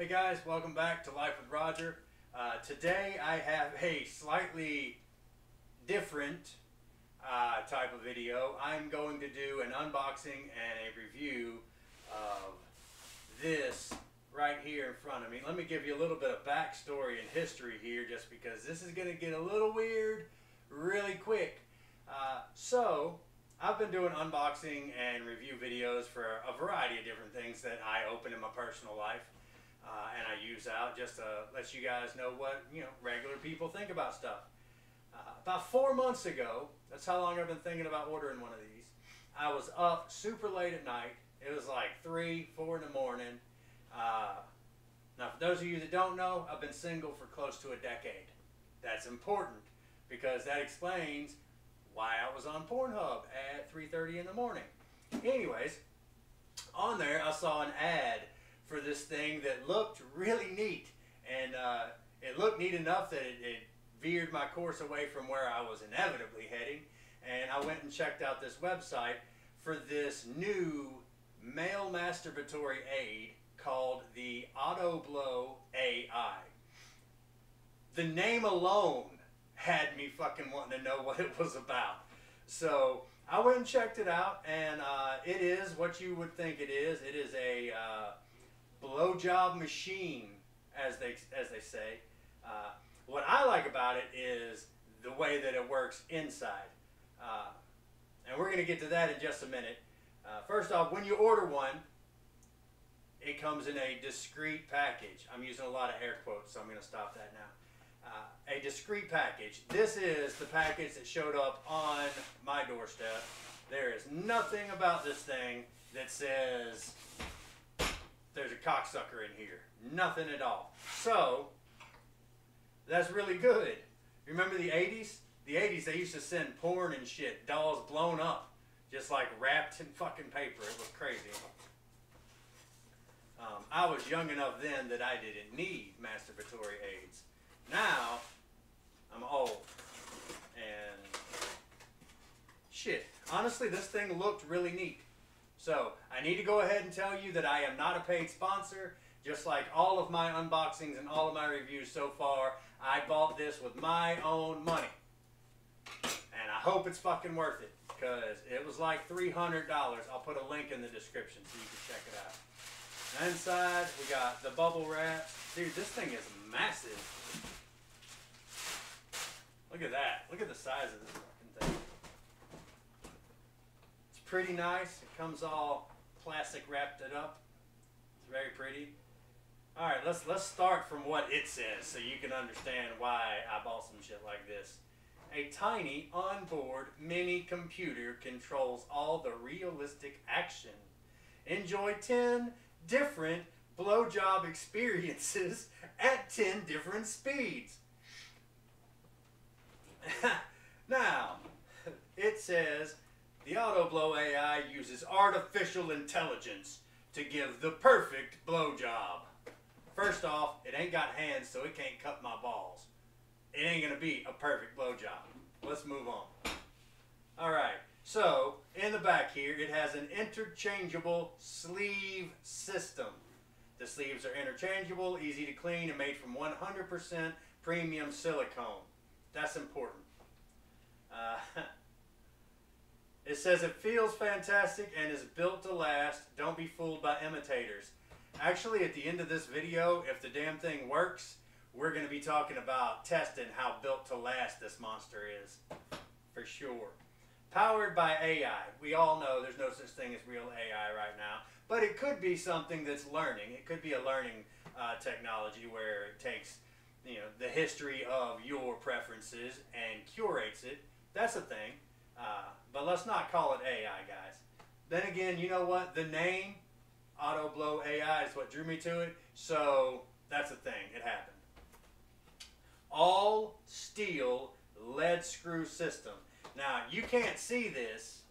Hey guys, welcome back to Life with Roger. Today I have a slightly different type of video. I'm going to do an unboxing and a review of this right here in front of me. Let me give you a little bit of backstory and history here, just because this is going to get a little weird really quick. So I've been doing unboxing and review videos for a variety of different things that I open in my personal life. And I use out just to let you guys know what, regular people think about stuff. About 4 months ago, that's how long I've been thinking about ordering one of these. I was up super late at night. It was like 3, 4 in the morning. Now, for those of you that don't know, I've been single for close to a decade. That's important because that explains why I was on Pornhub at 3:30 in the morning. Anyways, on there I saw an ad for this thing that looked really neat, and it looked neat enough that it veered my course away from where I was inevitably heading, and I went and checked out this website for this new male masturbatory aid called the Autoblow AI. The name alone had me fucking wanting to know what it was about. So I went and checked it out, and it is what you would think it is. It is a blowjob machine, as they say. What I like about it is the way that it works inside, and we're going to get to that in just a minute. First off, when you order one, it comes in a discreet package. I'm using a lot of air quotes, so I'm going to stop that now. A discreet package. This is the package that showed up on my doorstep. There is nothing about this thing that says there's a cocksucker in here. Nothing at all. So, that's really good. Remember the 80s? The 80s, they used to send porn and shit, dolls blown up, just like wrapped in fucking paper. It was crazy. I was young enough then that I didn't need masturbatory aids. Now, I'm old. And shit, honestly, this thing looked really neat. So, I need to go ahead and tell you that I am not a paid sponsor. Just like all of my unboxings and all of my reviews so far, I bought this with my own money. And I hope it's fucking worth it, because it was like $300. I'll put a link in the description so you can check it out. And inside, we got the bubble wrap. Dude, this thing is massive. Look at that. Look at the size of this fucking thing. It's pretty nice. It comes all plastic wrapped it up. It's very pretty. Alright, let's start from what it says so you can understand why I bought some shit like this. A tiny onboard mini computer controls all the realistic action. Enjoy 10 different blowjob experiences at 10 different speeds. Now, it says the Autoblow AI uses artificial intelligence to give the perfect blowjob. First off, it ain't got hands, so it can't cut my balls. It ain't gonna be a perfect blowjob. Let's move on. Alright, so in the back here, it has an interchangeable sleeve system. The sleeves are interchangeable, easy to clean, and made from 100% premium silicone. That's important. It says it feels fantastic and is built to last. Don't be fooled by imitators. Actually, at the end of this video, if the damn thing works, we're going to be talking about testing how built to last this monster is. For sure. Powered by AI. We all know there's no such thing as real AI right now. But it could be something that's learning. It could be a learning technology where it takes the history of your preferences and curates it. That's a thing. But let's not call it AI, guys. Then again, you know what? The name Autoblow AI is what drew me to it, so that's a thing. It happened. All steel lead screw system. Now, you can't see this,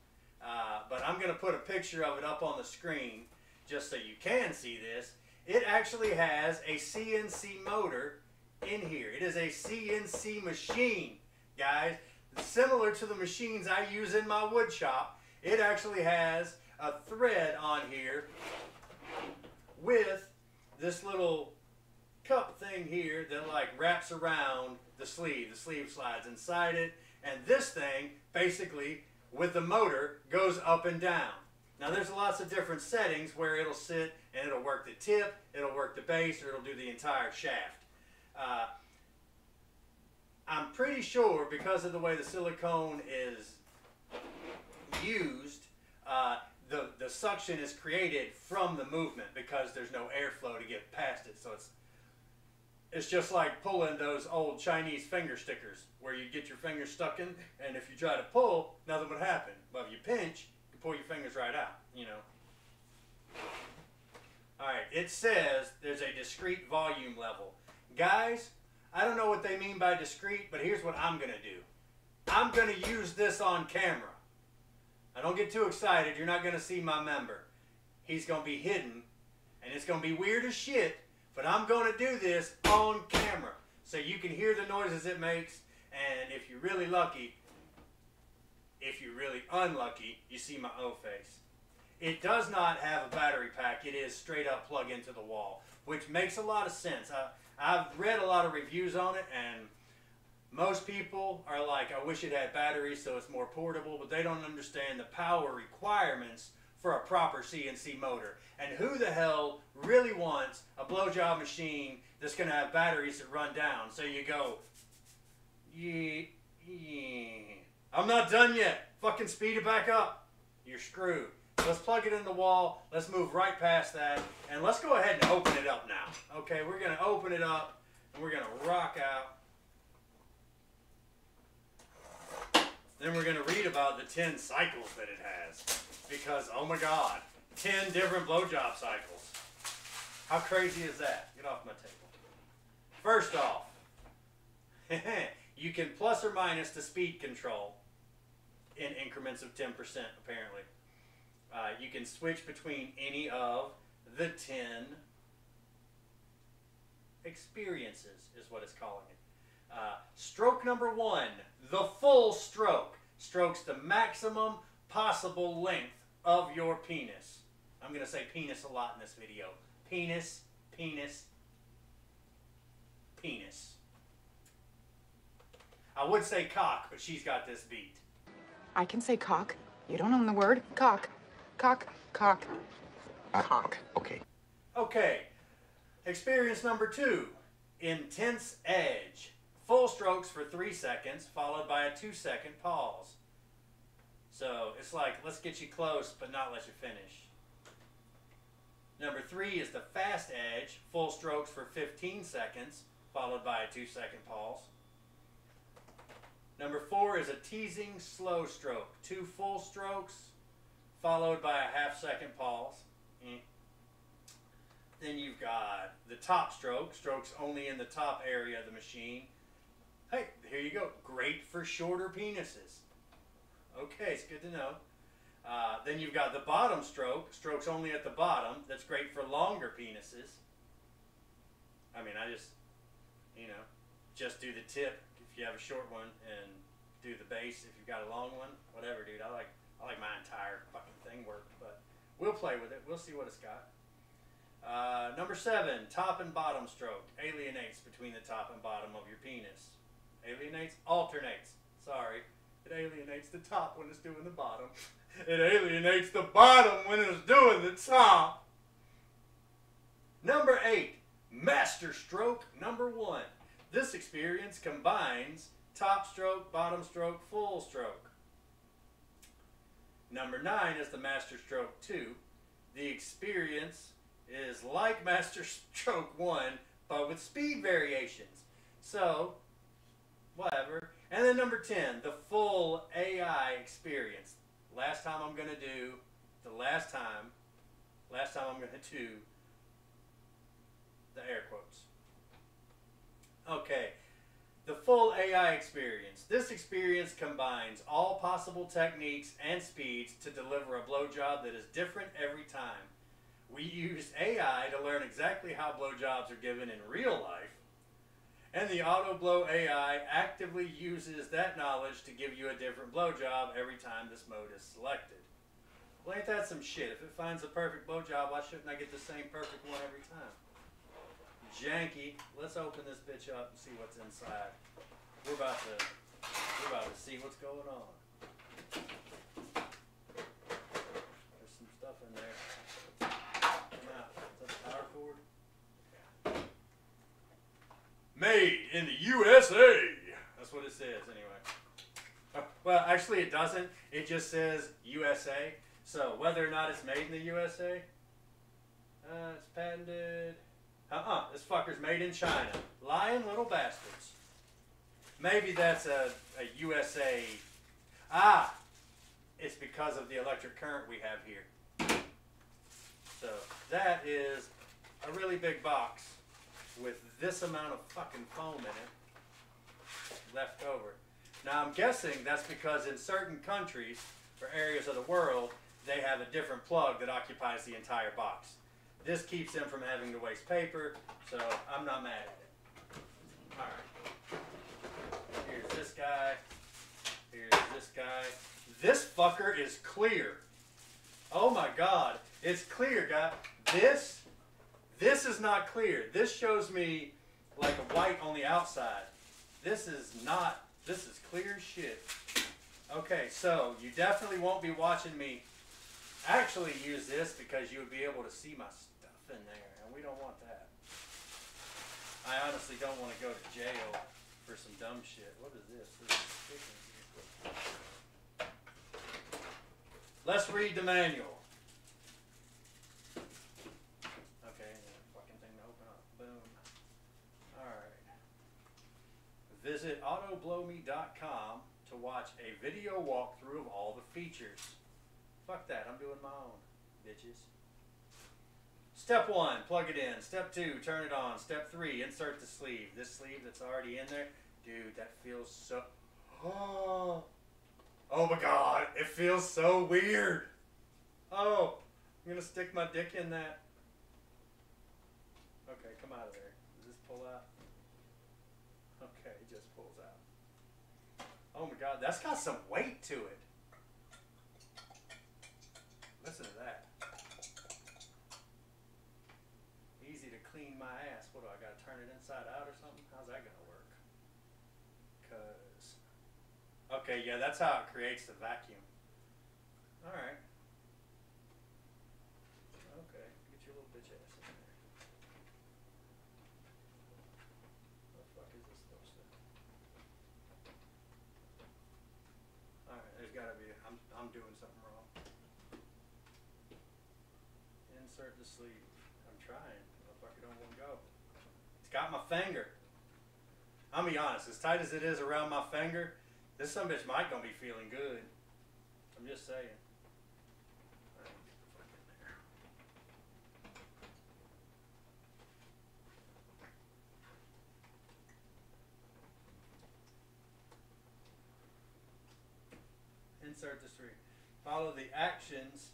but I'm going to put a picture of it up on the screen just so you can see this. It actually has a CNC motor in here. It is a CNC machine, guys. Similar to the machines I use in my wood shop. It actually has a thread on here with this little cup thing here that like wraps around the sleeve. The sleeve slides inside it, and this thing basically with the motor goes up and down. Now there's lots of different settings where it'll sit and it'll work the tip, it'll work the base, or it'll do the entire shaft. I'm pretty sure because of the way the silicone is used, the suction is created from the movement because there's no airflow to get past it. So it's just like pulling those old Chinese finger stickers where you get your fingers stuck in, and if you try to pull, nothing would happen. But if you pinch, you pull your fingers right out, you know. Alright, it says there's a discrete volume level. Guys, I don't know what they mean by discrete, but here's what I'm going to do. I'm going to use this on camera. Now don't get too excited. You're not going to see my member. He's going to be hidden, and it's going to be weird as shit, but I'm going to do this on camera so you can hear the noises it makes, and if you're really lucky, if you're really unlucky, you see my O face. It does not have a battery pack. It is straight up plug into the wall, which makes a lot of sense. I've read a lot of reviews on it, and most people are like, I wish it had batteries so it's more portable, but they don't understand the power requirements for a proper CNC motor. And who the hell really wants a blowjob machine that's going to have batteries that run down? So you go, yeah. I'm not done yet. Fucking speed it back up. You're screwed. Let's plug it in the wall. Let's move right past that. And let's go ahead and open it up now. Okay, we're going to open it up and we're going to rock out. Then we're going to read about the 10 cycles that it has. Because, oh my God, 10 different blowjob cycles. How crazy is that? Get off my table. First off, you can plus or minus the speed control in increments of 10% apparently. You can switch between any of the 10 experiences is what it's calling it. Stroke number 1, the full stroke. Strokes the maximum possible length of your penis. I'm going to say penis a lot in this video. Penis, penis, penis. I would say cock, but she's got this beat. I can say cock. You don't own the word. Cock. Cock. Cock. Cock. Okay. Okay. Experience number 2. Intense edge. Full strokes for 3 seconds, followed by a 2-second pause. So it's like, let's get you close, but not let you finish. Number 3 is the fast edge. Full strokes for 15 seconds, followed by a 2-second pause. Number 4 is a teasing slow stroke. 2 full strokes, followed by a half-second pause. Then you've got the top stroke. Strokes only in the top area of the machine. Hey, here you go. Great for shorter penises. Okay, it's good to know. Then you've got the bottom stroke. Strokes only at the bottom. That's great for longer penises. I mean, I just, just do the tip if you have a short one, and do the base if you've got a long one. Whatever, dude. I like my entire fucking thing worked, but we'll play with it. We'll see what it's got. Number 7, top and bottom stroke. Alienates between the top and bottom of your penis. Alienates? Alternates. Sorry. It alienates the top when it's doing the bottom. It alienates the bottom when it's doing the top. Number 8, master stroke number 1. This experience combines top stroke, bottom stroke, full stroke. Number 9 is the master stroke 2. The experience is like master stroke 1, but with speed variations. So, whatever. And then number 10, the full AI experience. Last time I'm going to do, last time I'm going to do the air quotes. Okay, the full AI experience. This experience combines all possible techniques and speeds to deliver a blowjob that is different every time. We used AI to learn exactly how blowjobs are given in real life, and the Autoblow AI actively uses that knowledge to give you a different blowjob every time this mode is selected. Well, ain't that some shit? If it finds the perfect blowjob, why shouldn't I get the same perfect one every time? janky. Let's open this bitch up and see what's inside. We're about to see what's going on. There's some stuff in there. Come out. Is that the power cord? Yeah. Made in the USA. That's what it says anyway. Well, actually it doesn't. It just says USA. So whether or not it's made in the USA, it's patented. This fucker's made in China. Lying little bastards. Maybe that's a USA. It's because of the electric current we have here. So that is a really big box with this amount of fucking foam in it left over. Now I'm guessing that's because in certain countries or areas of the world, they have a different plug that occupies the entire box. This keeps them from having to waste paper, so I'm not mad at it. Alright. Here's this guy. Here's this guy. This fucker is clear. Oh my god. It's clear, guy. This is not clear. This shows me like a white on the outside. This is not, this is clear as shit. Okay, so you definitely won't be watching me actually use this because you would be able to see my stuff in there, and we don't want that. I honestly don't want to go to jail for some dumb shit. What is this? This is sticking here. Let's read the manual. Okay, fucking thing to open up. Boom. Alright. Visit autoblowme.com to watch a video walkthrough of all the features. Fuck that, I'm doing my own, bitches. Step 1, plug it in. Step 2, turn it on. Step 3, insert the sleeve. This sleeve that's already in there, dude, that feels so... Oh my god, it feels so weird. Oh, I'm gonna stick my dick in that. Okay, come out of there. Does this pull out? Okay, it just pulls out. Oh my god, that's got some weight to it. Listen to that. Easy to clean my ass. What do I gotta turn it inside out or something? How's that gonna work? Cause okay, yeah, that's how it creates the vacuum. Alright. Okay, get your little bitch ass in there. What the fuck is this little stuff? Alright, there's gotta be, I'm doing something wrong. Insert the sleeve. I'm trying. Motherfucker don't want to go. It's got my finger. I'll be honest, as tight as it is around my finger, this sumbitch might gonna be feeling good. I'm just saying. All right, get the fuck in there. Insert the sleeve. Follow the actions.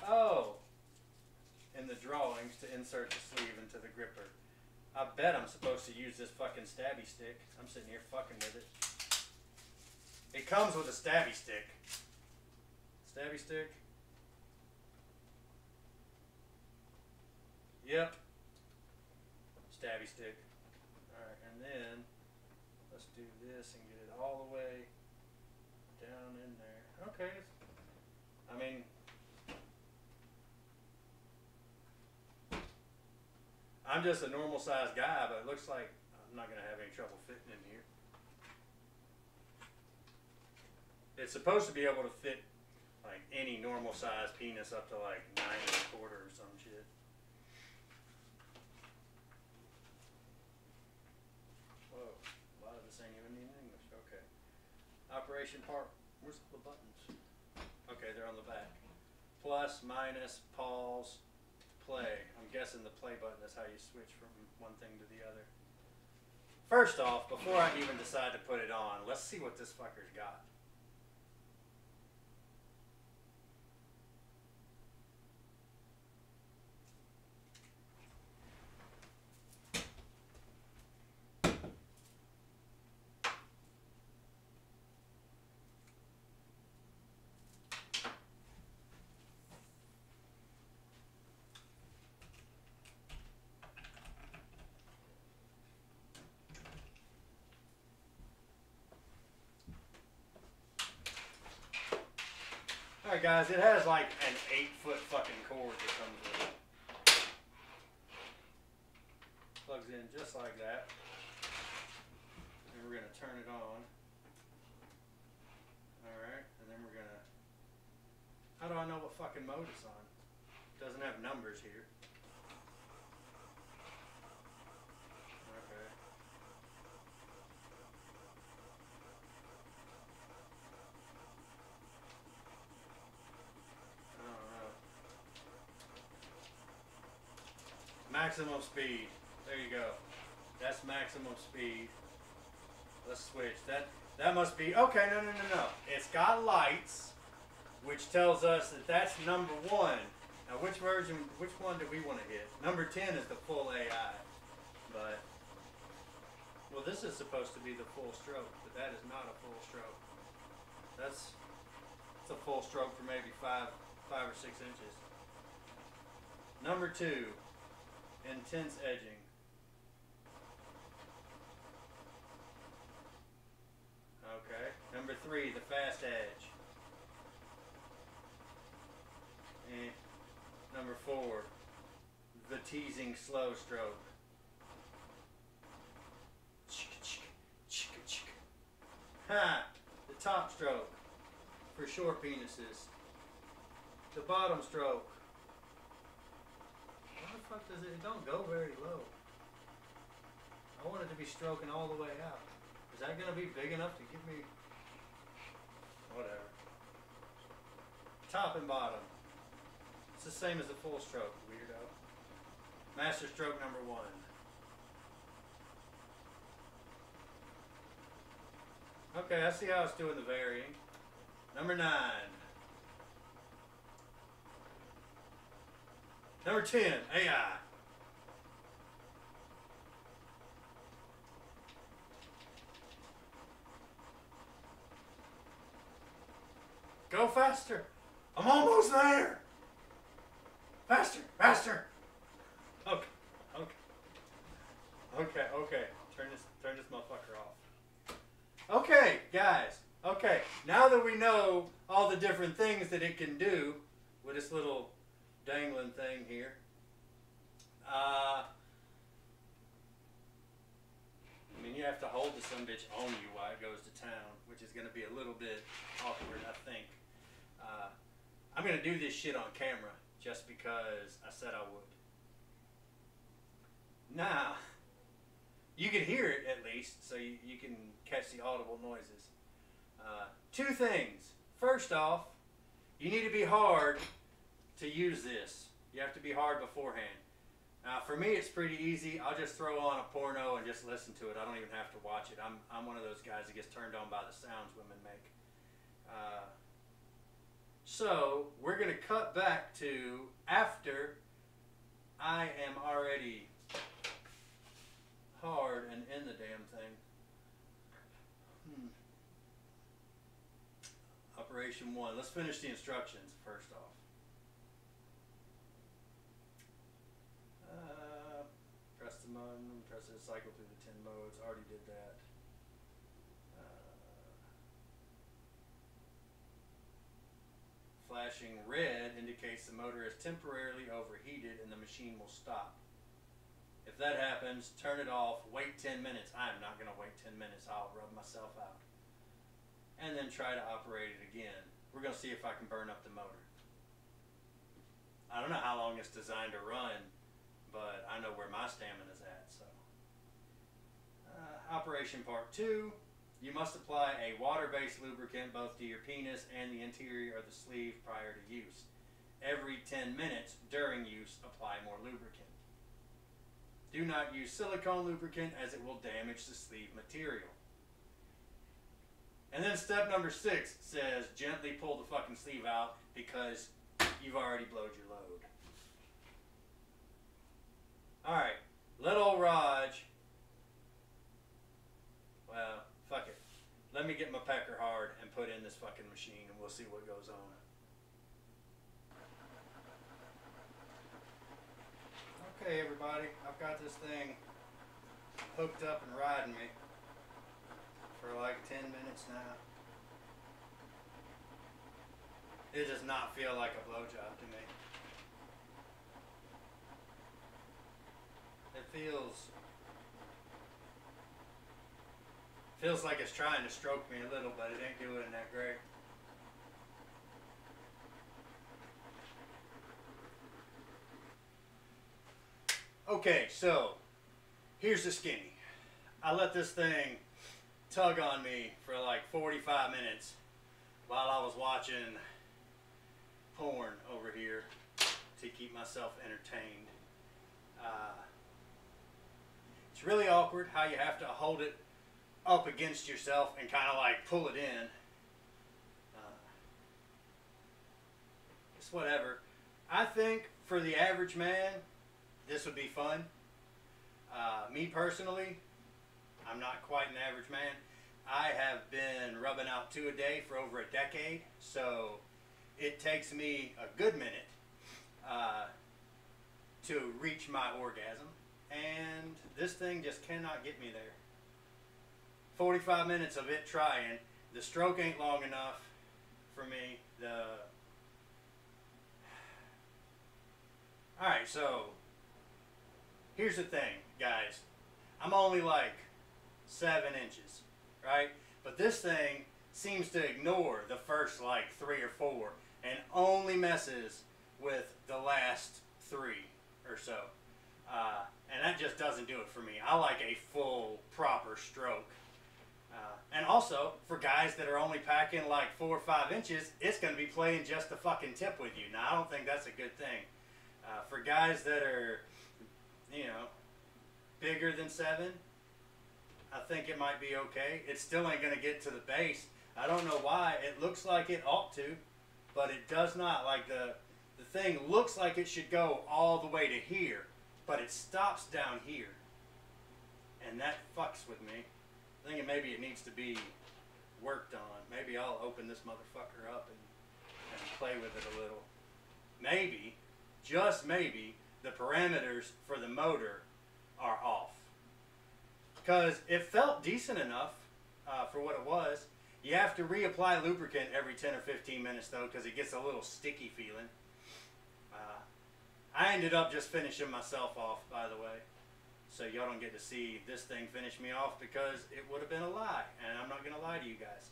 Oh. In the drawings to insert the sleeve into the gripper. I bet I'm supposed to use this fucking stabby stick. I'm sitting here fucking with it. It comes with a stabby stick. Stabby stick. Yep. Stabby stick. Alright, and then let's do this and get it all the way down in there. Okay. I mean, I'm just a normal sized guy, but it looks like I'm not going to have any trouble fitting in here. It's supposed to be able to fit like any normal sized penis up to like 9 1/4 or some shit. Whoa, a lot of this ain't even in English. Okay. Operation part. Where's the buttons? Okay, they're on the back. Plus, minus, pause, play. I'm guessing the play button is how you switch from one thing to the other. First off, before I even decide to put it on, let's see what this fucker's got. Alright guys, it has like an 8-foot fucking cord that comes with it. Plugs in just like that. And we're going to turn it on. Alright, and then we're going to... How do I know what fucking mode it's on? It doesn't have numbers here. Okay. I don't know. Maximum speed. There you go. That's maximum speed. Let's switch. That must be... Okay, no. It's got lights, which tells us that that's number 1. Now, which one do we want to hit? Number 10 is the full AI. But, well, this is supposed to be the full stroke, but that is not a full stroke. It's a full stroke for maybe 5 or 6 inches. Number 2, intense edging. Okay. Number 3, the fast edge. And number 4, the teasing slow stroke. Ha! The top stroke for short penises. The bottom stroke. Why the fuck does it don't go very low? I want it to be stroking all the way out. Is that going to be big enough to give me... Whatever. Top and bottom. It's the same as the full stroke, weirdo. Master stroke number 1. Okay, I see how it's doing the varying. Number 9. Number 10, AI. Go faster. I'm almost there. Faster, faster. Okay. Turn this motherfucker off. Okay, guys. Okay, now that we know all the different things that it can do with this little dangling thing here, I mean, you have to hold the sumbitch on you while it goes to town, which is going to be a little bit awkward, I think. I'm going to do this shit on camera just because I said I would. Now, you can hear it at least, so you can catch the audible noises. 2 things. First off, you need to be hard to use this. You have to be hard beforehand. Now, for me, it's pretty easy. I'll just throw on a porno and just listen to it. I don't even have to watch it. I'm one of those guys that gets turned on by the sounds women make. So, we're going to cut back to after I am already hard and in the damn thing. Operation 1. Let's finish the instructions first off. Press the button, press it, cycle through the 10 modes. Already did that. Flashing red indicates the motor is temporarily overheated and the machine will stop. If that happens, turn it off, wait 10 minutes. I'm not going to wait 10 minutes. I'll rub myself out. And then try to operate it again. We're going to see if I can burn up the motor. I don't know how long it's designed to run, but I know where my stamina is at. So, Operation Part 2. You must apply a water-based lubricant both to your penis and the interior of the sleeve prior to use. Every 10 minutes during use, apply more lubricant. Do not use silicone lubricant as it will damage the sleeve material. And then step number 6 says gently pull the fucking sleeve out because you've already blowed your load. Alright, let old Raj, well, fuck it. Let me get my pecker hard and put in this fucking machine and we'll see what goes on. Okay everybody, I've got this thing hooked up and riding me for like 10 minutes now. It does not feel like a blowjob to me. It feels like it's trying to stroke me a little, but it ain't doing that great. Okay, so here's the skinny. I let this thing tug on me for like 45 minutes while I was watching porn over here to keep myself entertained. It's really awkward how you have to hold it up against yourself and kind of like pull it in. It's whatever. I think for the average man, this would be fun. Me personally, I'm not quite an average man. I have been rubbing out 2 a day for over a decade, so it takes me a good minute to reach my orgasm, and this thing just cannot get me there. 45 minutes of it trying. The stroke ain't long enough for me. Alright, so here's the thing, guys. I'm only like 7 inches, right? But this thing seems to ignore the first like 3 or 4 and only messes with the last 3 or so. And that just doesn't do it for me. I like a full, proper stroke. And also, for guys that are only packing like 4 or 5 inches, it's going to be playing just the fucking tip with you. Now, I don't think that's a good thing. For guys that are, you know, bigger than 7, I think it might be okay. It still ain't going to get to the base. I don't know why. It looks like it ought to, but it does not. Like the thing looks like it should go all the way to here, but it stops down here. And that fucks with me. Thinking maybe it needs to be worked on. Maybe I'll open this motherfucker up and play with it a little. Maybe, just maybe, the parameters for the motor are off. Because it felt decent enough for what it was. You have to reapply lubricant every 10 or 15 minutes though, because it gets a little sticky feeling. I ended up just finishing myself off, by the way. So y'all don't get to see this thing finish me off because it would have been a lie. And I'm not going to lie to you guys.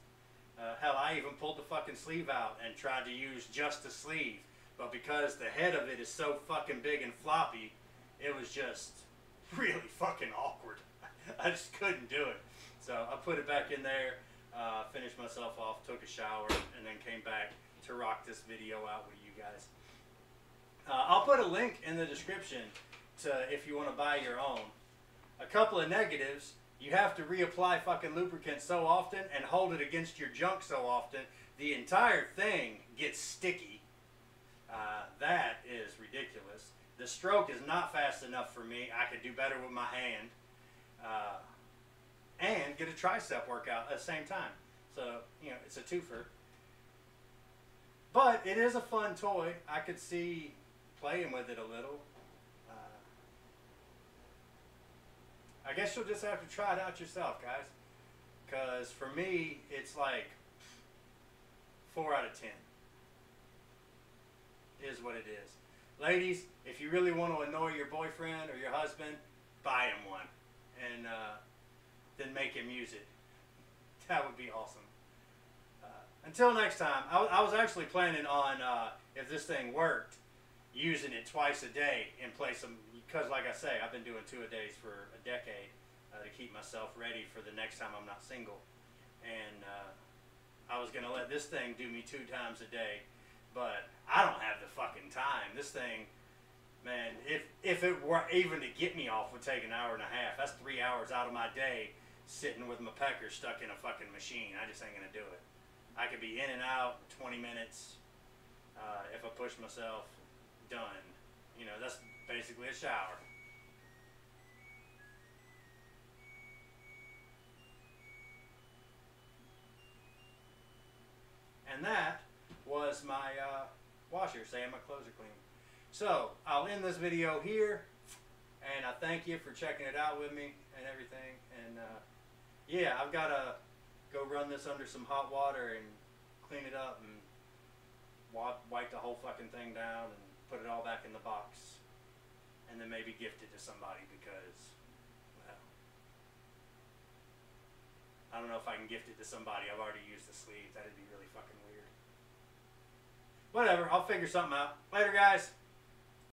Hell, I even pulled the fucking sleeve out and tried to use just the sleeve. But because the head of it is so fucking big and floppy, it was just really fucking awkward. I just couldn't do it. So I put it back in there, finished myself off, took a shower, and then came back to rock this video out with you guys. I'll put a link in the description to if you want to buy your own. A couple of negatives: you have to reapply fucking lubricant so often and hold it against your junk so often, the entire thing gets sticky. That is ridiculous. The stroke is not fast enough for me. I could do better with my hand. And get a tricep workout at the same time. So, you know, it's a twofer. But it is a fun toy. I could see playing with it a little. I guess you'll just have to try it out yourself, guys. Because for me, it's like 4 out of 10. Is what it is. Ladies, if you really want to annoy your boyfriend or your husband, buy him one. And then make him use it. That would be awesome. Until next time, I was actually planning on, if this thing worked, using it twice a day in place of, because like I say, I've been doing 2 a days for a decade to keep myself ready for the next time I'm not single. And I was going to let this thing do me 2 times a day, but I don't have the fucking time. This thing, man, if it were even to get me off, would take an hour and a half. That's 3 hours out of my day sitting with my pecker stuck in a fucking machine. I just ain't going to do it. I could be in and out 20 minutes if I push myself. Done. You know, that's basically a shower. And that was my washer saying my clothes are clean. So I'll end this video here, and I thank you for checking it out with me and everything. And yeah, I've got to go run this under some hot water and clean it up and wipe the whole fucking thing down and put it all back in the box. And then maybe gift it to somebody because, well, I don't know if I can gift it to somebody. I've already used the sleeve. That'd be really fucking weird. Whatever, I'll figure something out. Later, guys.